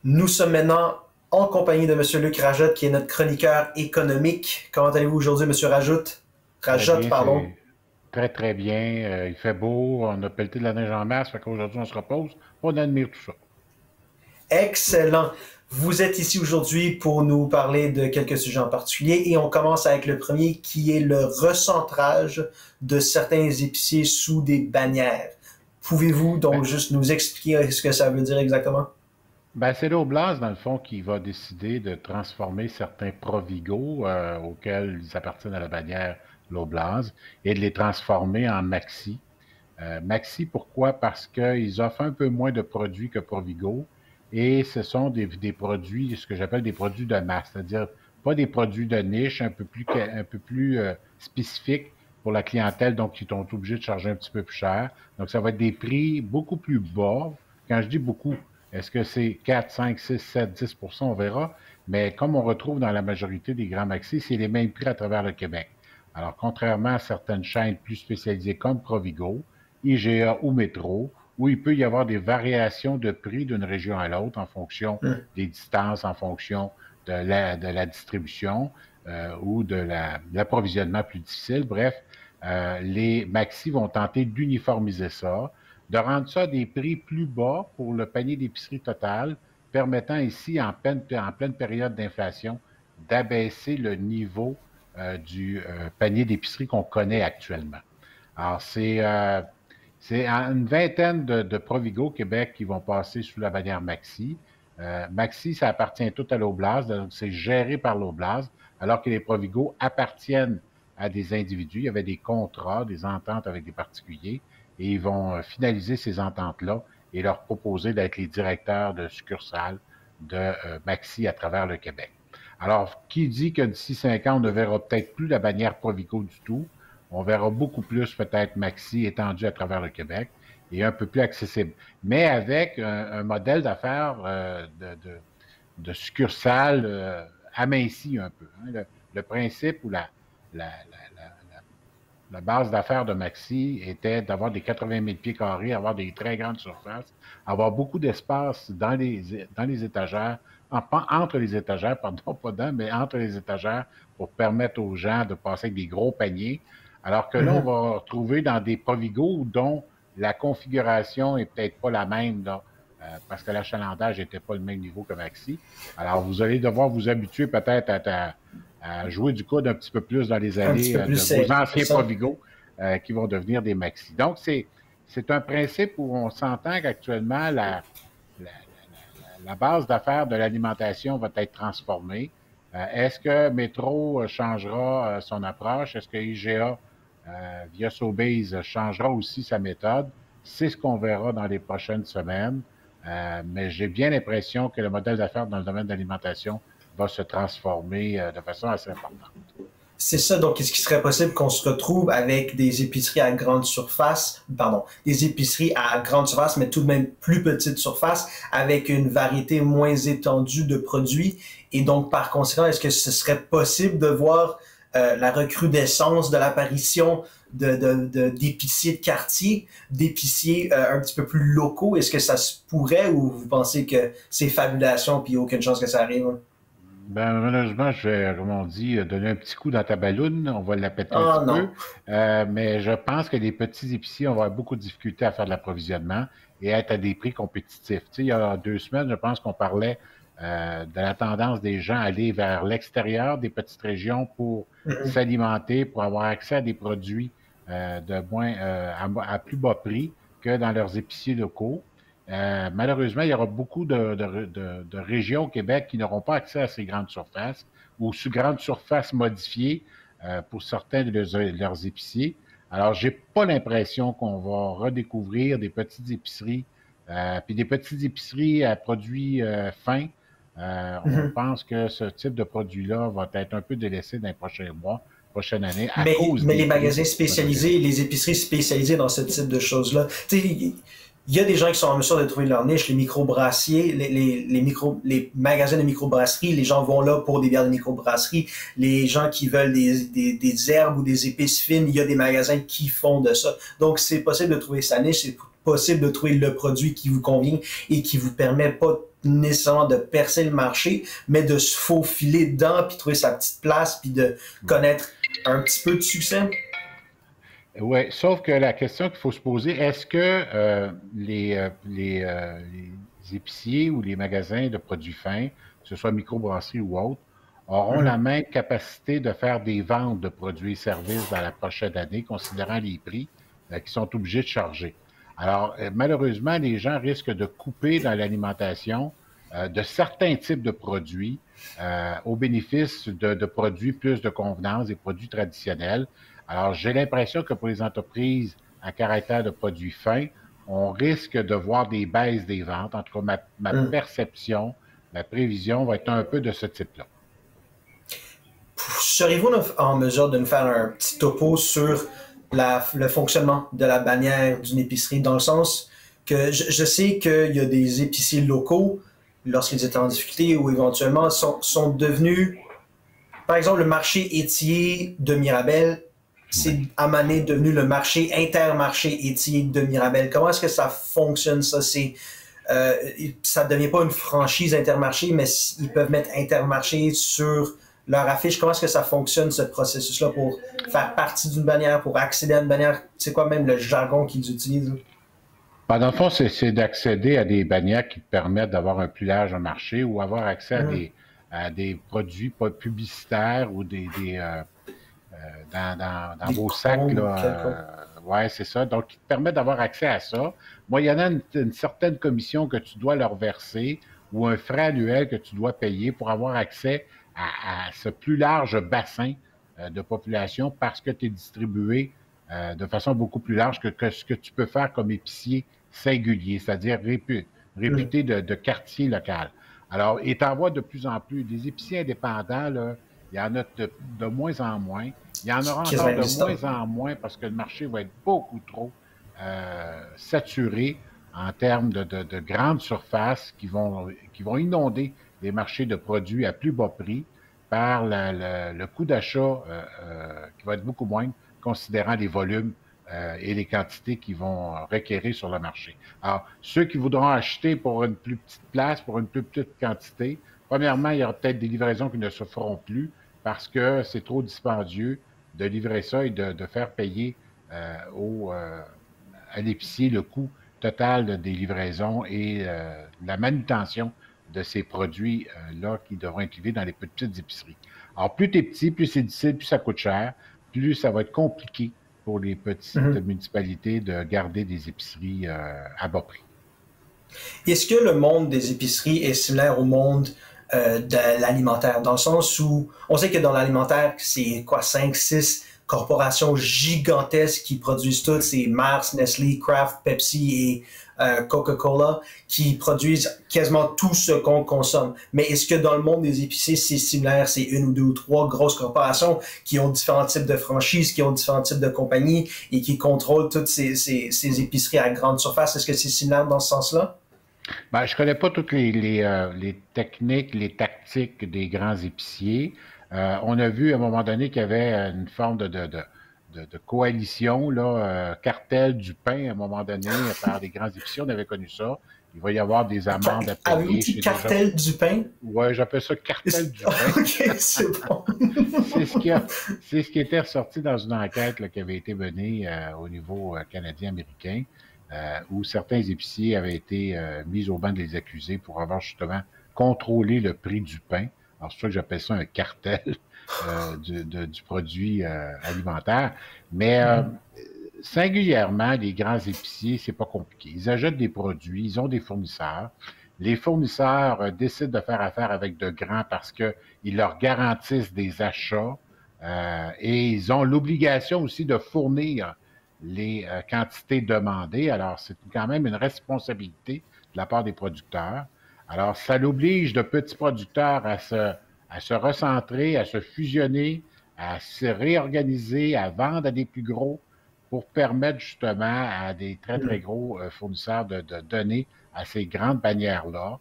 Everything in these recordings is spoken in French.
Nous sommes maintenant en compagnie de M. Luc Rajotte, qui est notre chroniqueur économique. Comment allez-vous aujourd'hui, M. Rajotte? Très Rajotte, bien, pardon. c'est très très bien. Il fait beau, on a pelleté de la neige en masse, fait qu'aujourd'hui on se repose, on admire tout ça. Excellent. Vous êtes ici aujourd'hui pour nous parler de quelques sujets en particulier et on commence avec le premier qui est le recentrage de certains épiciers sous des bannières. Pouvez-vous Ben, donc juste nous expliquer ce que ça veut dire exactement? c'est l'Oblast, dans le fond, qui va décider de transformer certains Provigo auxquels ils appartiennent à la bannière l'Oblast et de les transformer en Maxi. Maxi, pourquoi? Parce qu'ils offrent un peu moins de produits que Provigo et ce sont des produits, ce que j'appelle des produits de masse, c'est-à-dire pas des produits de niche un peu plus spécifiques pour la clientèle, donc ils sont obligés de charger un petit peu plus cher. Donc, ça va être des prix beaucoup plus bas. Quand je dis beaucoup, est-ce que c'est 4, 5, 6, 7, 10 on verra, mais comme on retrouve dans la majorité des grands maxi, c'est les mêmes prix à travers le Québec. Alors, contrairement à certaines chaînes plus spécialisées comme Provigo, IGA ou Métro, où il peut y avoir des variations de prix d'une région à l'autre en fonction Hmm. des distances, en fonction de la distribution ou de l'approvisionnement plus difficile. Bref, les maxi vont tenter d'uniformiser ça, de rendre ça à des prix plus bas pour le panier d'épicerie total, permettant ici, en pleine période d'inflation, d'abaisser le niveau du panier d'épicerie qu'on connaît actuellement. Alors, c'est une vingtaine de Provigo au Québec qui vont passer sous la bannière Maxi. Maxi, ça appartient tout à l'Oblast, donc c'est géré par l'Oblast, alors que les Provigo appartiennent à des individus. Il y avait des contrats, des ententes avec des particuliers, et ils vont finaliser ces ententes-là et leur proposer d'être les directeurs de succursales de Maxi à travers le Québec. Alors, qui dit que d'ici 5 ans, on ne verra peut-être plus la bannière Provigo du tout? On verra beaucoup plus peut-être Maxi étendu à travers le Québec et un peu plus accessible. Mais avec un modèle d'affaires de succursale aminci un peu. Hein. Le principe ou la, la, la base d'affaires de Maxi était d'avoir des 80 000 pieds carrés, avoir des très grandes surfaces, avoir beaucoup d'espace dans les étagères, entre les étagères, pardon, pas dans, mais entre les étagères pour permettre aux gens de passer avec des gros paniers. Alors que là, on Mhm. va retrouver dans des Provigo dont la configuration est peut-être pas la même, là, parce que l'achalandage n'était pas le même niveau que Maxi. Alors, vous allez devoir vous habituer peut-être à jouer du coude un petit peu plus dans les Un petit allées peu plus de vos serré, c'est anciens ça? Provigo qui vont devenir des Maxi. Donc, c'est un principe où on s'entend qu'actuellement, la, la base d'affaires de l'alimentation va être transformée. Est-ce que Métro changera son approche? Est-ce que IGA, via Sobeys, changera aussi sa méthode? C'est ce qu'on verra dans les prochaines semaines. Mais j'ai bien l'impression que le modèle d'affaires dans le domaine de l'alimentation va se transformer de façon assez importante. C'est ça, donc est-ce qu'il serait possible qu'on se retrouve avec des épiceries à grande surface, pardon, des épiceries à grande surface, mais tout de même plus petite surface, avec une variété moins étendue de produits, et donc par conséquent, est-ce que ce serait possible de voir la recrudescence de l'apparition d'épiciers de quartier, d'épiciers un petit peu plus locaux? Est-ce que ça se pourrait ou vous pensez que c'est fabulation puis aucune chance que ça arrive? Ben, malheureusement, je vais, comme on dit, donner un petit coup dans ta balloune. On va la péter un petit Ah non. peu. Mais je pense que les petits épiciers, on va avoir beaucoup de difficultés à faire de l'approvisionnement et être à des prix compétitifs. Tu sais, il y a 2 semaines, je pense qu'on parlait de la tendance des gens à aller vers l'extérieur des petites régions pour Mhm. s'alimenter, pour avoir accès à des produits à plus bas prix que dans leurs épiciers locaux. Malheureusement, il y aura beaucoup de régions au Québec qui n'auront pas accès à ces grandes surfaces ou sous grandes surfaces modifiées pour certains de leurs épiciers. Alors, j'ai pas l'impression qu'on va redécouvrir des petites épiceries, puis des petites épiceries à produits fins. On Mhm. pense que ce type de produit-là va être un peu délaissé dans les prochains mois, prochaines années, à Mais, cause mais des les prix magasins qui vont devenir. spécialisés, les épiceries spécialisées dans ce type de choses-là, tu sais, il y a des gens qui sont en mesure de trouver leur niche, les microbrassiers, les magasins de microbrasserie, les gens vont là pour des bières de microbrasserie, les gens qui veulent des herbes ou des épices fines, il y a des magasins qui font de ça. Donc, c'est possible de trouver sa niche, c'est possible de trouver le produit qui vous convient et qui vous permet pas nécessairement de percer le marché, mais de se faufiler dedans, puis trouver sa petite place, puis de connaître un petit peu de succès. Oui, sauf que la question qu'il faut se poser, est-ce que les épiciers ou les magasins de produits fins, que ce soit microbrasserie ou autre, auront la même capacité de faire des ventes de produits et services dans la prochaine année, considérant les prix qu'ils sont obligés de charger? Alors, malheureusement, les gens risquent de couper dans l'alimentation de certains types de produits au bénéfice de produits plus de convenance, des produits traditionnels. Alors, j'ai l'impression que pour les entreprises à caractère de produits fins, on risque de voir des baisses des ventes. En tout cas, ma perception, ma prévision va être un peu de ce type-là. Seriez-vous en mesure de nous faire un petit topo sur le fonctionnement de la bannière d'une épicerie, dans le sens que je sais qu'il y a des épiciers locaux, lorsqu'ils étaient en difficulté ou éventuellement sont devenus, par exemple, le marché étier de Mirabel, c'est à Mané devenu le marché Intermarché étier de Mirabel. Comment est-ce que ça fonctionne, ça? Ça ne devient pas une franchise Intermarché, mais ils peuvent mettre Intermarché sur leur affiche. Comment est-ce que ça fonctionne, ce processus-là, pour faire partie d'une bannière, pour accéder à une bannière? C'est quoi même le jargon qu'ils utilisent? Dans le fond, c'est d'accéder à des bannières qui te permettent d'avoir un plus large marché ou avoir accès à des produits publicitaires ou dans vos sacs. Ouais, c'est ça. Donc, qui te permet d'avoir accès à ça. Moi, il y en a une certaine commission que tu dois leur verser ou un frais annuel que tu dois payer pour avoir accès à ce plus large bassin de population parce que tu es distribué de façon beaucoup plus large que ce que tu peux faire comme épicier singulier, c'est-à-dire réputé de quartier local. Alors, et t'en vois de plus en plus. Des épiciers indépendants, là, il y en a de moins en moins. Il y en aura encore de moins en moins parce que le marché va être beaucoup trop saturé en termes de grandes surfaces qui vont inonder les marchés de produits à plus bas prix par le coût d'achat qui va être beaucoup moindre, considérant les volumes et les quantités qui vont requérir sur le marché. Alors, ceux qui voudront acheter pour une plus petite place, pour une plus petite quantité, premièrement, il y aura peut-être des livraisons qui ne se feront plus parce que c'est trop dispendieux de livrer ça et de faire payer à l'épicier le coût total des livraisons et la manutention de ces produits-là qui devront être livrés dans les petites épiceries. Alors, plus tu es petit, plus c'est difficile, plus ça coûte cher, plus ça va être compliqué pour les petites municipalités de garder des épiceries à bas prix. Est-ce que le monde des épiceries est similaire au monde de l'alimentaire, dans le sens où on sait que dans l'alimentaire, c'est quoi, 5, 6 corporations gigantesques qui produisent tout, c'est Mars, Nestlé, Kraft, Pepsi et Coca-Cola qui produisent quasiment tout ce qu'on consomme. Mais est-ce que dans le monde des épiciers, c'est similaire? C'est une ou deux ou trois grosses corporations qui ont différents types de franchises, qui ont différents types de compagnies et qui contrôlent toutes ces épiceries à grande surface. Est-ce que c'est similaire dans ce sens-là? Ben, je ne connais pas toutes les techniques, les tactiques des grands épiciers. On a vu à un moment donné qu'il y avait une forme de coalition, là, cartel du pain à un moment donné par des grands épiciers. On avait connu ça. Il va y avoir des amendes à payer. Avez-vous dit cartel du pain? Oui, j'appelle ça cartel du pain. OK, c'est bon. C'est ce qui était ressorti dans une enquête là, qui avait été menée au niveau canadien-américain. Où certains épiciers avaient été mis au banc des accusés pour avoir justement contrôlé le prix du pain. Alors, c'est ça que j'appelle ça un cartel du produit alimentaire. Mais singulièrement, les grands épiciers, c'est pas compliqué. Ils achètent des produits, ils ont des fournisseurs. Les fournisseurs décident de faire affaire avec de grands parce qu'ils leur garantissent des achats et ils ont l'obligation aussi de fournir les quantités demandées. Alors, c'est quand même une responsabilité de la part des producteurs. Alors, ça l'oblige de petits producteurs à se recentrer, à se fusionner, à se réorganiser, à vendre à des plus gros pour permettre justement à des très, très gros fournisseurs de donner à ces grandes bannières-là.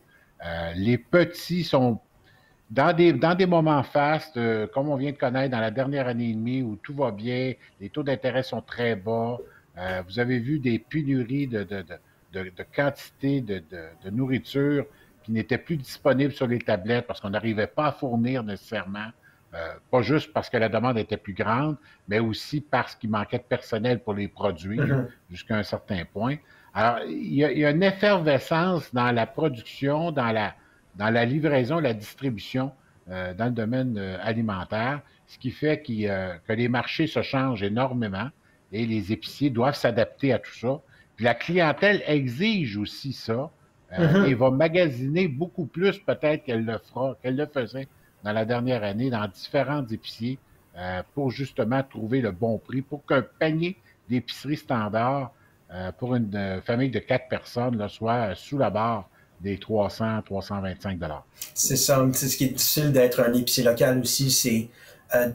Les petits sont dans des moments fastes, comme on vient de connaître dans la dernière année et demie, où tout va bien, les taux d'intérêt sont très bas. Vous avez vu des pénuries de quantité de nourriture qui n'étaient plus disponibles sur les tablettes parce qu'on n'arrivait pas à fournir nécessairement, pas juste parce que la demande était plus grande, mais aussi parce qu'il manquait de personnel pour les produire jusqu'à un certain point. Alors, il y a une effervescence dans la production, dans la livraison, la distribution dans le domaine alimentaire, ce qui fait que les marchés se changent énormément et les épiciers doivent s'adapter à tout ça. Puis la clientèle exige aussi ça et va magasiner beaucoup plus peut-être qu'elle le faisait dans la dernière année dans différents épiciers pour justement trouver le bon prix pour qu'un panier d'épicerie standard pour une famille de 4 personnes là, soit sous la barre des 300-325 $. C'est ça. C'est ce qui est difficile d'être un épicier local aussi, c'est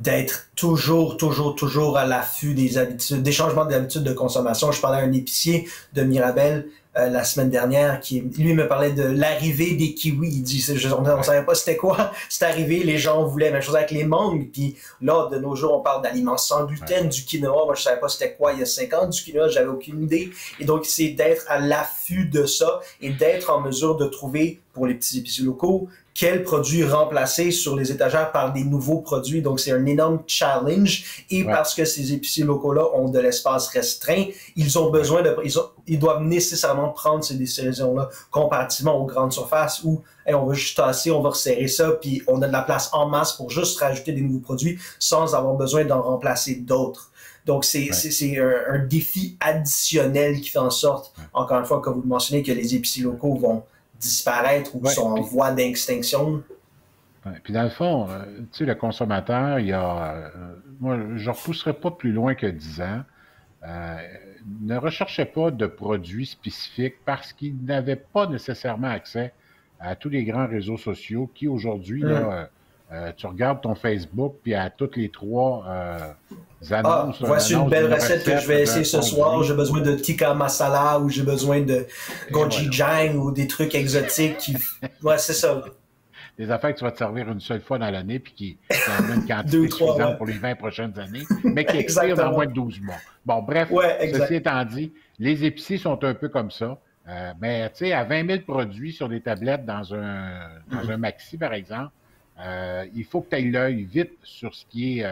d'être toujours à l'affût des habitudes, des changements d'habitudes de consommation. Je parlais à un épicier de Mirabel la semaine dernière qui, lui, me parlait de l'arrivée des kiwis. Il dit, on savait pas c'était quoi. C'est arrivé, les gens voulaient la même chose avec les mangues. Puis là, de nos jours, on parle d'aliments sans gluten, du quinoa. Moi, je savais pas c'était quoi il y a 5 ans, du quinoa, j'avais aucune idée. Et donc, c'est d'être à l'affût de ça et d'être en mesure de trouver, pour les petits épiciers locaux, quels produits remplacer sur les étagères par des nouveaux produits. Donc, c'est un énorme challenge. Et parce que ces épiciers locaux-là ont de l'espace restreint, ils ont besoin ils doivent nécessairement prendre ces décisions-là comparativement aux grandes surfaces où hey, on va juste tasser, on va resserrer ça, puis on a de la place en masse pour juste rajouter des nouveaux produits sans avoir besoin d'en remplacer d'autres. Donc, c'est un défi additionnel qui fait en sorte, encore une fois, comme vous le mentionnez, que les épiciers locaux vont disparaître ou sont en voie d'extinction. Puis dans le fond, tu sais, le consommateur, moi, je ne repousserais pas plus loin que 10 ans. Ne recherchait pas de produits spécifiques parce qu'il n'avait pas nécessairement accès à tous les grands réseaux sociaux qui aujourd'hui, là, tu regardes ton Facebook, puis à toutes les 3 annonces. Voici une belle recette que je vais essayer ce soir. J'ai besoin de tikka masala ou j'ai besoin de gochujang ou des trucs exotiques. Ouais, c'est ça. Des affaires que tu vas te servir une seule fois dans l'année puis qui en a une quantité suffisante pour les 20 prochaines années, mais qui expire dans moins de 12 mois. Bon, bref, ceci étant dit, les épiciers sont un peu comme ça. Mais tu sais, à 20 000 produits sur des tablettes dans un maxi, par exemple, il faut que tu ailles l'œil vite sur ce qui est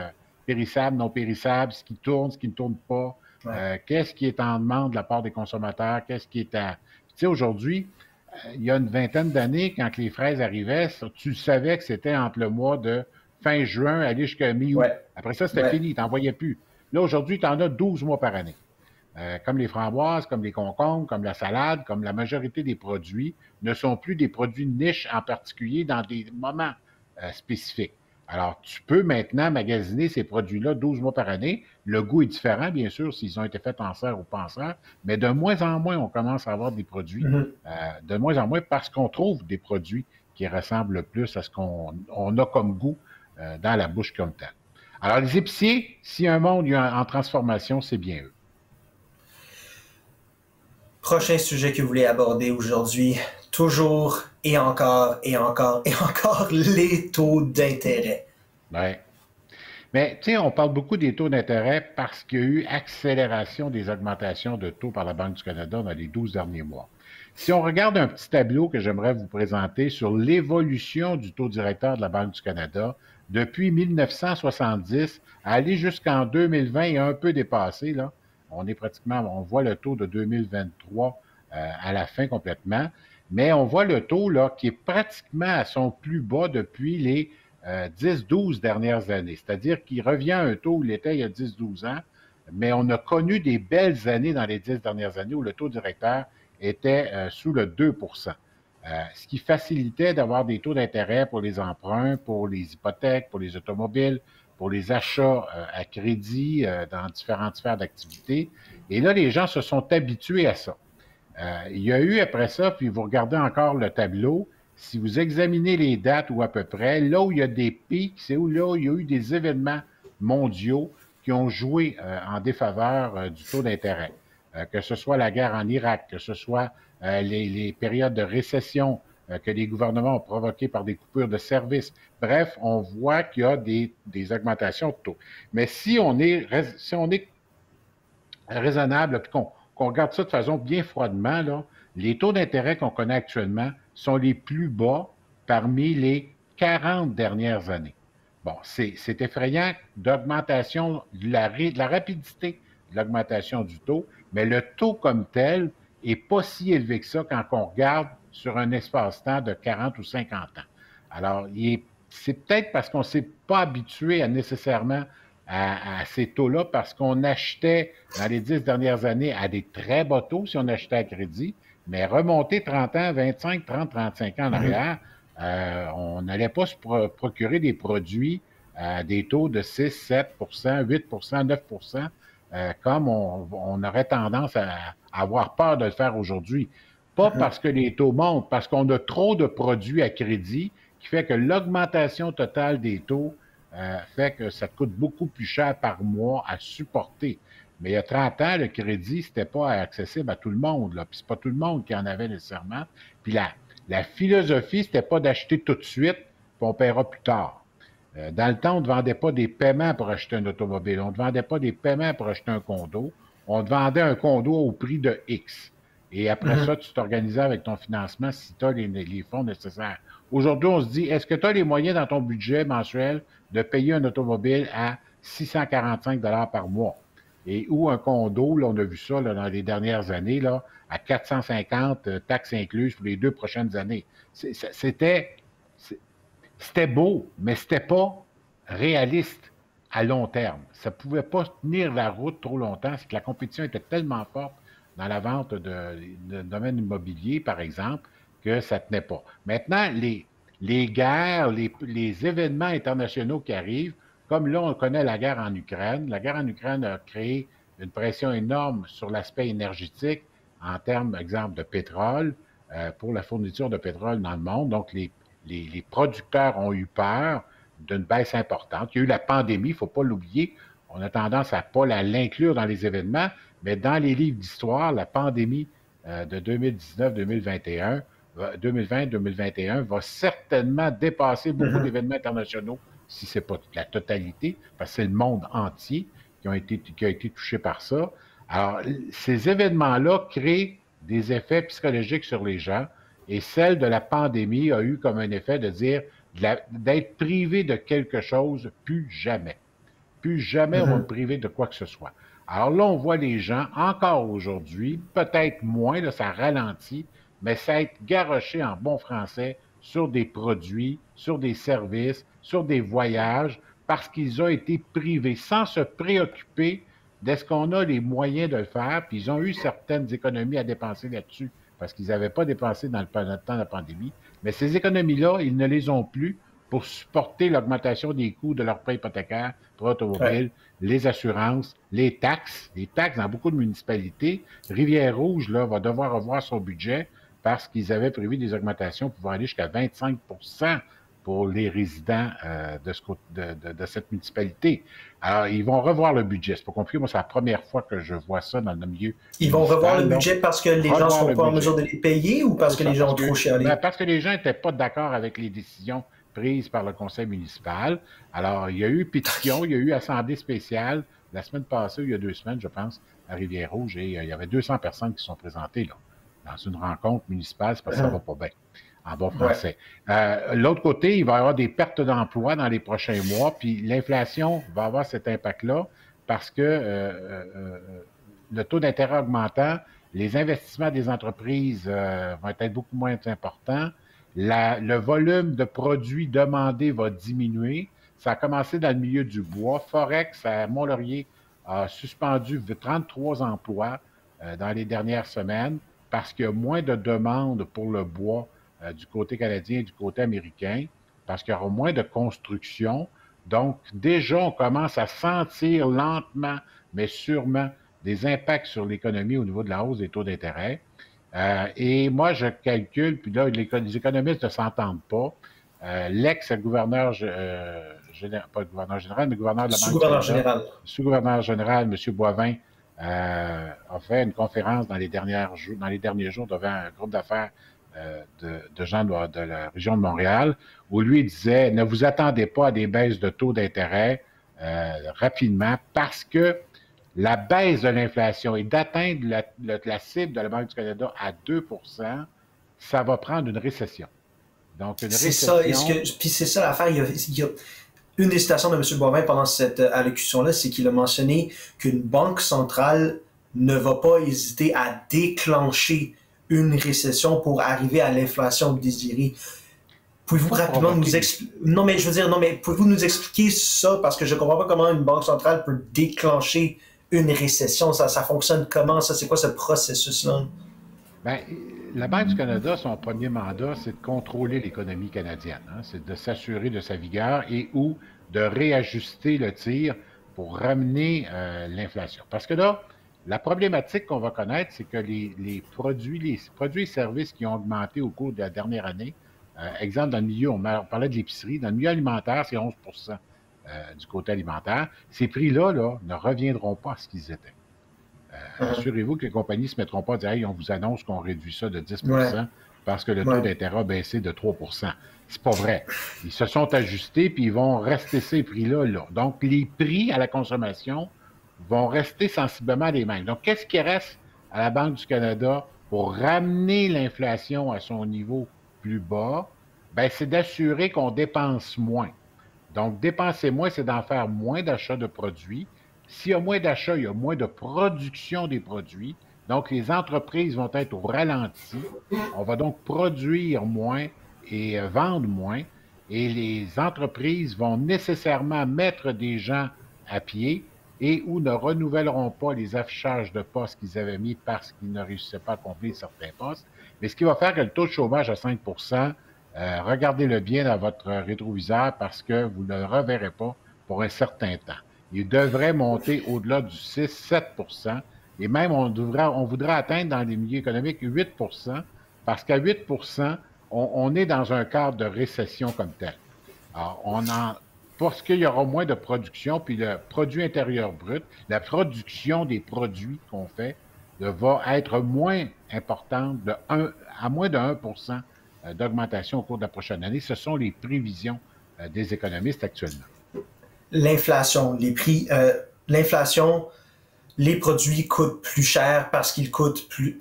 périssable, non périssable, ce qui tourne, ce qui ne tourne pas, qu'est-ce qui est en demande de la part des consommateurs, qu'est-ce qui est à... Tu sais, aujourd'hui, il y a une vingtaine d'années, quand les fraises arrivaient, tu savais que c'était entre le mois de fin juin aller jusqu'à mi-août. Après ça, c'était fini, tu n'en voyais plus. Là, aujourd'hui, tu en as 12 mois par année. Comme les framboises, comme les concombres, comme la salade, comme la majorité des produits, ne sont plus des produits de niche en particulier dans des moments spécifiques. Alors, tu peux maintenant magasiner ces produits-là 12 mois par année. Le goût est différent, bien sûr, s'ils ont été faits en serre ou pas en serre, mais de moins en moins, on commence à avoir des produits, de moins en moins parce qu'on trouve des produits qui ressemblent le plus à ce qu'on a comme goût dans la bouche comme tel. Alors, les épiciers, si un monde en transformation, c'est bien eux. Prochain sujet que vous voulez aborder aujourd'hui, toujours et encore et encore et encore les taux d'intérêt. Oui. Mais tu sais, on parle beaucoup des taux d'intérêt parce qu'il y a eu accélération des augmentations de taux par la Banque du Canada dans les 12 derniers mois. Si on regarde un petit tableau que j'aimerais vous présenter sur l'évolution du taux directeur de la Banque du Canada depuis 1970 à aller jusqu'en 2020 et un peu dépassé, là. On voit le taux de 2023 à la fin complètement, mais on voit le taux là qui est pratiquement à son plus bas depuis les 10-12 dernières années. C'est-à-dire qu'il revient à un taux où il était il y a 10-12 ans, mais on a connu des belles années dans les 10 dernières années où le taux directeur était sous le 2 ce qui facilitait d'avoir des taux d'intérêt pour les emprunts, pour les hypothèques, pour les automobiles, pour les achats à crédit dans différentes sphères d'activité. Et là, les gens se sont habitués à ça. Il y a eu après ça, puis vous regardez encore le tableau, si vous examinez les dates ou à peu près, là où il y a des pics, c'est où là il y a eu des événements mondiaux qui ont joué en défaveur du taux d'intérêt. Que ce soit la guerre en Irak, que ce soit les périodes de récession que les gouvernements ont provoquées par des coupures de services. Bref, on voit qu'il y a des augmentations de taux. Mais si on est raisonnable, puis qu'on regarde ça de façon bien froidement, là, les taux d'intérêt qu'on connaît actuellement sont les plus bas parmi les 40 dernières années. Bon, c'est effrayant d'augmentation, de la rapidité de l'augmentation du taux, mais le taux comme tel n'est pas si élevé que ça quand on regarde sur un espace-temps de 40 ou 50 ans. Alors, c'est peut-être parce qu'on ne s'est pas habitué à nécessairement à ces taux-là parce qu'on achetait dans les 10 dernières années à des très bas taux si on achetait à crédit, mais remonter 30 ans, 25, 30, 35 ans en arrière, on n'allait pas se procurer des produits à des taux de 6, 7 8 9 comme on aurait tendance à avoir peur de le faire aujourd'hui. Pas parce que les taux montent, parce qu'on a trop de produits à crédit qui fait que l'augmentation totale des taux fait que ça coûte beaucoup plus cher par mois à supporter. Mais il y a 30 ans, le crédit, c'était pas accessible à tout le monde. Là. Puis c'est pas tout le monde qui en avait nécessairement. Puis la philosophie, c'était pas d'acheter tout de suite, puis on paiera plus tard. Dans le temps, on ne vendait pas des paiements pour acheter un automobile. On ne vendait pas des paiements pour acheter un condo. On te vendait un condo au prix de X. Et après ça, tu t'organisais avec ton financement si tu as les fonds nécessaires. Aujourd'hui, on se dit, est-ce que tu as les moyens dans ton budget mensuel de payer un automobile à 645 par mois? Et ou un condo, là, on a vu ça là, dans les dernières années, là, à 450 taxes incluses pour les 2 prochaines années. C'était beau, mais c'était pas réaliste à long terme. Ça ne pouvait pas tenir la route trop longtemps, c'est que la compétition était tellement forte dans la vente de domaine immobilier, par exemple, que ça ne tenait pas. Maintenant, les guerres, les événements internationaux qui arrivent, comme là, on connaît la guerre en Ukraine. La guerre en Ukraine a créé une pression énorme sur l'aspect énergétique en termes, exemple, de pétrole, pour la fourniture de pétrole dans le monde. Donc, les producteurs ont eu peur d'une baisse importante. Il y a eu la pandémie, il ne faut pas l'oublier. On a tendance à ne pas l'inclure dans les événements, mais dans les livres d'histoire, la pandémie de 2019-2021, 2020-2021 va certainement dépasser beaucoup d'événements internationaux, si ce n'est pas la totalité, parce que c'est le monde entier qui a été touché par ça. Alors, ces événements-là créent des effets psychologiques sur les gens, et celle de la pandémie a eu comme un effet de dire d'être privé de quelque chose, plus jamais. Plus jamais on va me priver de quoi que ce soit. Alors là, on voit les gens, encore aujourd'hui, peut-être moins, là, ça ralentit, mais ça être garoché en bon français sur des produits, sur des services, sur des voyages, parce qu'ils ont été privés sans se préoccuper d'est-ce qu'on a les moyens de le faire, puis ils ont eu certaines économies à dépenser là-dessus, parce qu'ils n'avaient pas dépensé dans le temps de la pandémie. Mais ces économies-là, ils ne les ont plus pour supporter l'augmentation des coûts de leur prêt hypothécaire pour automobile, les assurances, les taxes dans beaucoup de municipalités. Rivière-Rouge là, va devoir revoir son budget parce qu'ils avaient prévu des augmentations pouvant aller jusqu'à 25 pour les résidents de cette municipalité. Alors, ils vont revoir le budget. C'est pas compliqué. Moi, c'est la première fois que je vois ça dans le milieu. Ils vont revoir le budget parce que les gens ne sont pas en mesure de les payer ou parce que les gens ont trop chialé? Parce que les gens n'étaient pas d'accord avec les décisions prises par le conseil municipal. Alors, il y a eu pétition, il y a eu assemblée spéciale la semaine passée, il y a 2 semaines, je pense, à Rivière-Rouge, et il y avait 200 personnes qui sont présentées là, dans une rencontre municipale, c'est parce que ça va pas bien, en bon français. L'autre côté, il va y avoir des pertes d'emplois dans les prochains mois, puis l'inflation va avoir cet impact-là parce que le taux d'intérêt augmentant, les investissements des entreprises vont être beaucoup moins importants. Le volume de produits demandés va diminuer. Ça a commencé dans le milieu du bois. Forex à Mont-Laurier a suspendu 33 emplois dans les dernières semaines parce qu'il y a moins de demandes pour le bois du côté canadien et du côté américain, parce qu'il y aura moins de construction. Donc, déjà, on commence à sentir lentement, mais sûrement, des impacts sur l'économie au niveau de la hausse des taux d'intérêt. Et moi, je calcule, puis là, les économistes ne s'entendent pas. L'ex-gouverneur pas le gouverneur général, mais le gouverneur de la Banque du Sous-gouverneur Canada, général. le sous-gouverneur général, M. Boivin, a fait une conférence dans les derniers jours devant un groupe d'affaires de gens de la région de Montréal, où lui disait, ne vous attendez pas à des baisses de taux d'intérêt rapidement, parce que la baisse de l'inflation et d'atteindre la cible de la Banque du Canada à 2 ça va prendre une récession. Donc, une C'est ça, récession... puis c'est ça l'affaire. Il y a une des citations de M. Boivin pendant cette allocution-là, c'est qu'il a mentionné qu'une banque centrale ne va pas hésiter à déclencher une récession pour arriver à l'inflation désirée. Pouvez-vous rapidement nous expliquer... Non, mais je veux dire, non, mais pouvez-vous nous expliquer ça? Parce que je ne comprends pas comment une banque centrale peut déclencher une récession. Ça fonctionne comment? Ça, c'est quoi ce processus-là? Bien, la Banque du Canada, son premier mandat, c'est de contrôler l'économie canadienne. Hein? C'est de s'assurer de sa vigueur et ou de réajuster le tir pour ramener l'inflation. Parce que là, la problématique qu'on va connaître, c'est que les produits et services qui ont augmenté au cours de la dernière année, exemple, dans le milieu, on parlait de l'épicerie, dans le milieu alimentaire, c'est 11 du côté alimentaire. Ces prix-là ne reviendront pas à ce qu'ils étaient. Assurez-vous que les compagnies ne se mettront pas à dire hey, on vous annonce qu'on réduit ça de 10 parce que le taux d'intérêt a baissé de 3 C'est pas vrai. Ils se sont ajustés puis ils vont rester ces prix-là. Là. Donc, les prix à la consommation vont rester sensiblement les mêmes. Donc, qu'est-ce qui reste à la Banque du Canada pour ramener l'inflation à son niveau plus bas? Bien, c'est d'assurer qu'on dépense moins. Donc, dépenser moins, c'est d'en faire moins d'achats de produits. S'il y a moins d'achats, il y a moins de production des produits. Donc, les entreprises vont être au ralenti. On va donc produire moins et vendre moins. Et les entreprises vont nécessairement mettre des gens à pied et ou ne renouvelleront pas les affichages de postes qu'ils avaient mis parce qu'ils ne réussissaient pas à combler certains postes. Mais ce qui va faire que le taux de chômage à 5 regardez-le bien dans votre rétroviseur parce que vous ne le reverrez pas pour un certain temps. Il devrait monter au-delà du 6-7 et même on voudrait atteindre dans les milieux économiques 8 parce qu'à 8 on est dans un cadre de récession comme tel. Alors, parce qu'il y aura moins de production, puis le produit intérieur brut, la production des produits qu'on fait va être moins importante, à moins de 1 d'augmentation au cours de la prochaine année. Ce sont les prévisions des économistes actuellement. L'inflation, les prix, l'inflation, les produits coûtent plus cher parce qu'ils coûtent plus...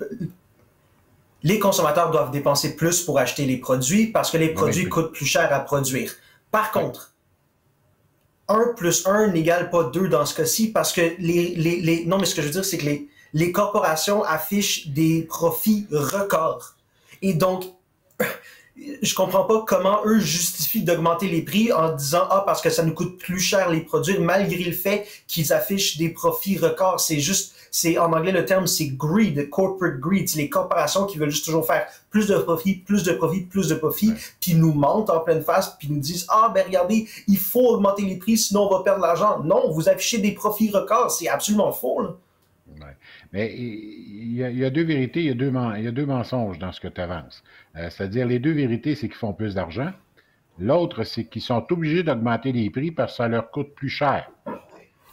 Les consommateurs doivent dépenser plus pour acheter les produits parce que les produits coûtent plus cher à produire. Par contre, 1 plus 1 n'égale pas 2 dans ce cas-ci parce que non, mais ce que je veux dire, c'est que les corporations affichent des profits records. Et donc, je comprends pas comment eux justifient d'augmenter les prix en disant parce que ça nous coûte plus cher les produire malgré le fait qu'ils affichent des profits records. C'est en anglais le terme c'est greed, corporate greed. C'est les corporations qui veulent juste toujours faire plus de profits, plus de profits, plus de profits, puis nous mentent en pleine face, puis nous disent regardez, il faut augmenter les prix sinon on va perdre l'argent. Non, vous affichez des profits records, c'est absolument faux là. Ouais. Mais il y a deux vérités, il y a deux mensonges dans ce que tu avances. C'est-à-dire, les deux vérités, c'est qu'ils font plus d'argent. L'autre, c'est qu'ils sont obligés d'augmenter les prix parce que ça leur coûte plus cher.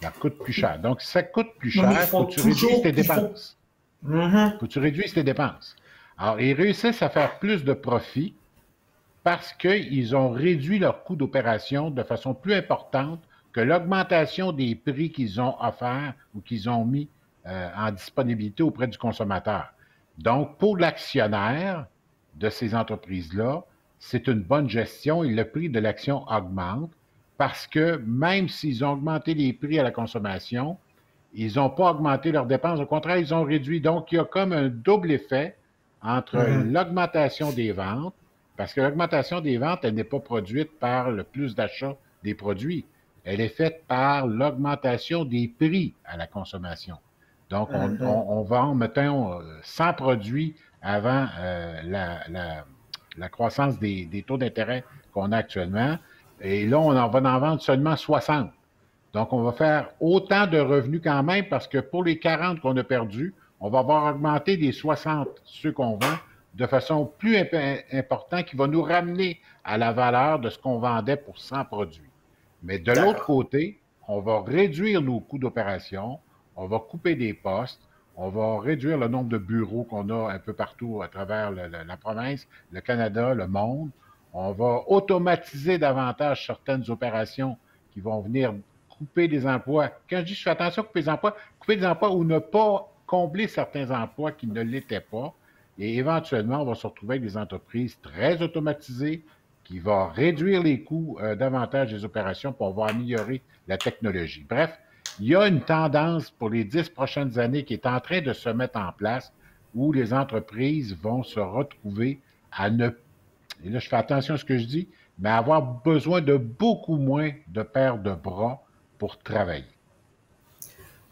Ça coûte plus cher. Donc, si ça coûte plus cher, il faut que tu réduises tes dépenses. Faut que tu réduises tes dépenses. Alors, ils réussissent à faire plus de profit parce qu'ils ont réduit leur coût d'opération de façon plus importante que l'augmentation des prix qu'ils ont offerts ou qu'ils ont mis en disponibilité auprès du consommateur. Donc, pour l'actionnaire de ces entreprises-là, c'est une bonne gestion et le prix de l'action augmente parce que même s'ils ont augmenté les prix à la consommation, ils n'ont pas augmenté leurs dépenses. Au contraire, ils ont réduit. Donc, il y a comme un double effet entre l'augmentation des ventes, parce que l'augmentation des ventes, elle n'est pas produite par le plus d'achat des produits. Elle est faite par l'augmentation des prix à la consommation. Donc, on vend, mettons, 100 produits avant la croissance des taux d'intérêt qu'on a actuellement. Et là, on va en vendre seulement 60. Donc, on va faire autant de revenus quand même parce que pour les 40 qu'on a perdus, on va avoir augmenté des 60, ceux qu'on vend, de façon plus importante qui va nous ramener à la valeur de ce qu'on vendait pour 100 produits. Mais de l'autre D'accord. côté, on va réduire nos coûts d'opération, on va couper des postes, on va réduire le nombre de bureaux qu'on a un peu partout à travers la province, le Canada, le monde. On va automatiser davantage certaines opérations qui vont venir couper des emplois. Quand je dis je fais attention à couper des emplois ou ne pas combler certains emplois qui ne l'étaient pas. Et éventuellement, on va se retrouver avec des entreprises très automatisées qui vont réduire les coûts davantage des opérations, pour on va améliorer la technologie. Bref, il y a une tendance pour les 10 prochaines années qui est en train de se mettre en place où les entreprises vont se retrouver à ne, et là je fais attention à ce que je dis, mais avoir besoin de beaucoup moins de paires de bras pour travailler.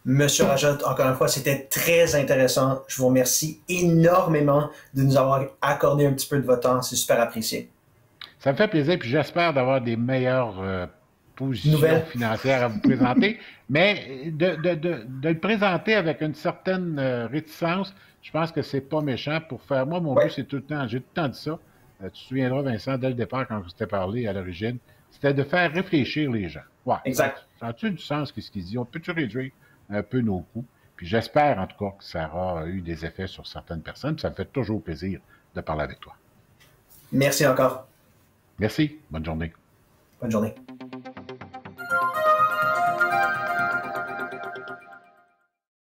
Monsieur Rajat, encore une fois, c'était très intéressant. Je vous remercie énormément de nous avoir accordé un petit peu de votre temps. C'est super apprécié. Ça me fait plaisir, puis j'espère d'avoir des meilleures positions Nouvelle? financières à vous présenter, mais de le présenter avec une certaine réticence, je pense que c'est pas méchant pour faire. Moi, mon but, Oui, c'est tout le temps, j'ai tout le temps dit ça. Tu te souviendras, Vincent, dès le départ, quand je t'ai parlé à l'origine, c'était de faire réfléchir les gens. Ouais, exact. ça a-tu du sens, qu'est-ce qu'ils disent? On peut-tu réduire un peu nos coûts? Puis j'espère, en tout cas, que ça aura eu des effets sur certaines personnes. Puis ça me fait toujours plaisir de parler avec toi. Merci encore. Merci. Bonne journée. Bonne journée.